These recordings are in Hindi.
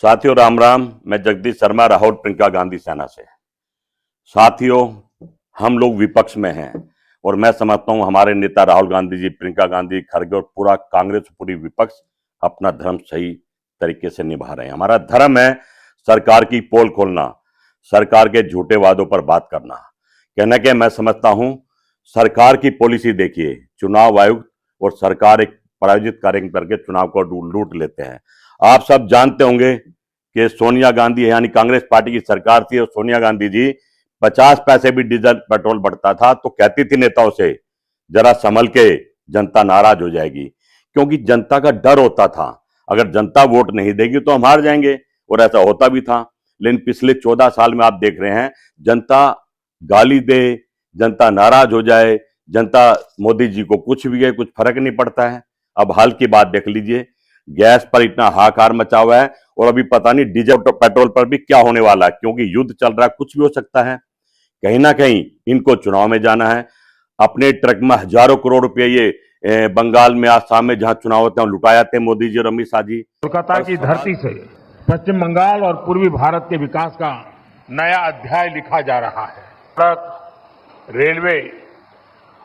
साथियों राम राम। मैं जगदीश शर्मा, राहुल प्रियंका गांधी सेना से। साथियों, हम लोग विपक्ष में हैं और मैं समझता हूं हमारे नेता राहुल गांधी जी, प्रियंका गांधी, खड़गे और पूरा कांग्रेस, पूरी विपक्ष अपना धर्म सही तरीके से निभा रहे हैं। हमारा धर्म है सरकार की पोल खोलना, सरकार के झूठे वादों पर बात करना। कहना कि मैं समझता हूं सरकार की पॉलिसी देखिए, चुनाव आयुक्त और सरकार एक प्रायोजित कार्य करके चुनाव को लूट लेते हैं। आप सब जानते होंगे कि सोनिया गांधी यानी कांग्रेस पार्टी की सरकार थी और सोनिया गांधी जी 50 पैसे भी डीजल पेट्रोल बढ़ता था तो कहती थी नेताओं से, जरा संभल के, जनता नाराज हो जाएगी। क्योंकि जनता का डर होता था, अगर जनता वोट नहीं देगी तो हम हार जाएंगे, और ऐसा होता भी था। लेकिन पिछले 14 साल में आप देख रहे हैं, जनता गाली दे, जनता नाराज हो जाए, जनता मोदी जी को कुछ भी है, कुछ फर्क नहीं पड़ता है। अब हाल की बात देख लीजिए, गैस पर इतना हाहाकार मचा हुआ है और अभी पता नहीं डीजल पेट्रोल पर भी क्या होने वाला है, क्योंकि युद्ध चल रहा है, कुछ भी हो सकता है। कहीं ना कहीं इनको चुनाव में जाना है। अपने ट्रक में हजारों करोड़ रुपए ये बंगाल में, आसाम में जहां चुनाव होते हैं लुटा जाते हैं मोदी जी और अमित शाह जी। कोलकाता की धरती से पश्चिम बंगाल और पूर्वी भारत के विकास का नया अध्याय लिखा जा रहा है। सड़क, रेलवे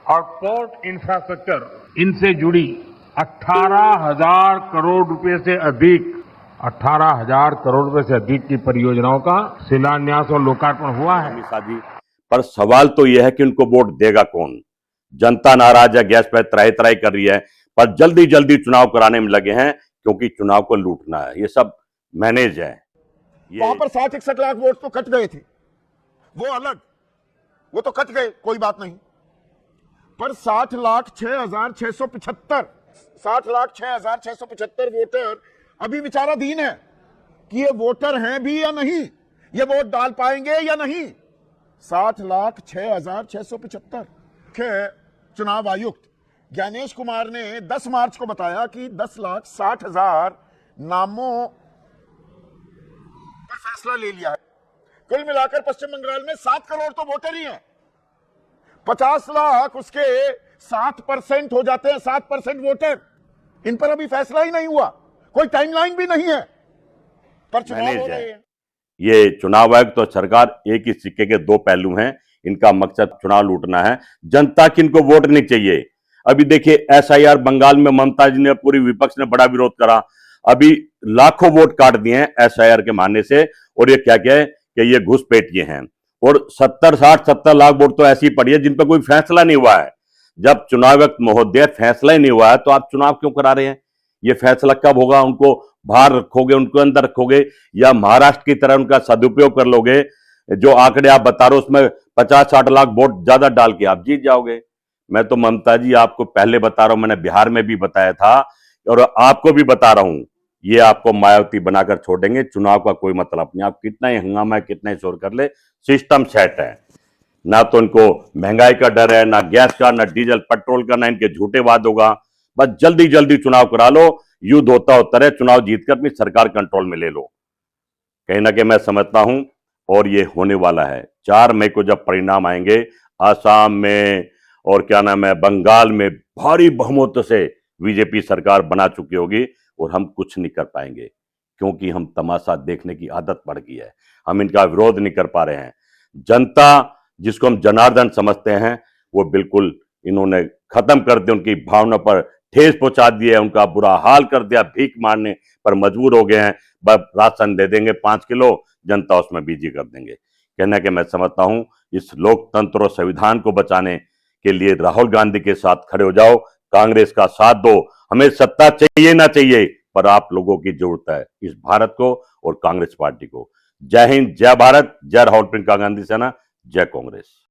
और पोर्ट इंफ्रास्ट्रक्चर, इनसे जुड़ी 18,000 करोड़ रुपए से अधिक 18,000 करोड़ रुपए से अधिक की परियोजनाओं का शिलान्यास और लोकार्पण हुआ है। अमित शाह जी, पर सवाल तो यह है कि उनको वोट देगा कौन। जनता नाराज है, गैस पर त्राही त्राही कर रही है, पर जल्दी जल्दी चुनाव कराने में लगे हैं क्योंकि चुनाव को लूटना है। ये सब मैनेज है। वहां पर 60-61 लाख वोट तो कट गए थे, वो अलग, वो तो कट गए, कोई बात नहीं। पर 60,06,675 वोटर अभी विचाराधीन है कि ये वोटर हैं भी या नहीं, ये वोट डाल पाएंगे या नहीं। 60,06,675 के चुनाव आयुक्त ज्ञानेश कुमार ने 10 मार्च को बताया कि 10,60,000 नामों पर फैसला ले लिया है। कुल मिलाकर पश्चिम बंगाल में 7 करोड़ तो वोटर ही हैं। 50 लाख उसके 7% हो जाते हैं, 7% वोटर। इन पर अभी फैसला ही नहीं हुआ, कोई टाइमलाइन भी नहीं है, पर चुनाव हो रहे हैं। ये चुनाव आयोग तो सरकार एक ही सिक्के के दो पहलू हैं। इनका मकसद चुनाव लूटना है। जनता की इनको वोट नहीं चाहिए। अभी देखिए एसआईआर बंगाल में ममता जी ने, पूरी विपक्ष ने बड़ा विरोध करा। अभी लाखों वोट काट दिए हैं एसआईआर के मानने से, और ये क्या क्या है कि ये घुसपैठिए हैं। और 70 लाख वोट तो ऐसी पड़ी है जिन पर कोई फैसला नहीं हुआ है। जब चुनाव वक्त महोदय फैसला ही नहीं हुआ है तो आप चुनाव क्यों करा रहे हैं? ये फैसला कब होगा? उनको बाहर रखोगे, उनको अंदर रखोगे, या महाराष्ट्र की तरह उनका सदुपयोग कर लोगे? जो आंकड़े आप बता रहे हो उसमें 50-60 लाख वोट ज्यादा डाल के आप जीत जाओगे। मैं तो ममता जी आपको पहले बता रहा हूं, मैंने बिहार में भी बताया था और आपको भी बता रहा हूं, ये आपको मायावती बनाकर छोड़ेंगे। चुनाव का कोई मतलब नहीं। आप कितना ही हंगामा, कितना ही शोर कर ले, सिस्टम सेट है। ना तो इनको महंगाई का डर है, ना गैस का, ना डीजल पेट्रोल का, ना इनके झूठे वाद होगा। बस जल्दी जल्दी चुनाव करा लो, युद्ध होता होता रहे, चुनाव जीतकर अपनी सरकार कंट्रोल में ले लो। कहीं ना कहीं मैं समझता हूं और ये होने वाला है। 4 मई को जब परिणाम आएंगे, आसाम में और क्या नाम है, बंगाल में भारी बहुमत से बीजेपी सरकार बना चुकी होगी और हम कुछ नहीं कर पाएंगे, क्योंकि हम तमाशा देखने की आदत पड़ गई है। हम इनका विरोध नहीं कर पा रहे हैं। जनता जिसको हम जनार्दन समझते हैं, वो बिल्कुल इन्होंने खत्म कर दिया, उनकी भावना पर ठेस पहुंचा दी है, उनका बुरा हाल कर दिया, भीख मारने पर मजबूर हो गए हैं। बस राशन दे देंगे 5 किलो, जनता उसमें बिजी कर देंगे। कहना कि मैं समझता हूं इस लोकतंत्र और संविधान को बचाने के लिए राहुल गांधी के साथ खड़े हो जाओ, कांग्रेस का साथ दो। हमें सत्ता चाहिए ना चाहिए, पर आप लोगों की जरूरत है इस भारत को और कांग्रेस पार्टी को। जय हिंद, जय भारत, जय राहुल प्रियंका गांधी सेना, जय कांग्रेस।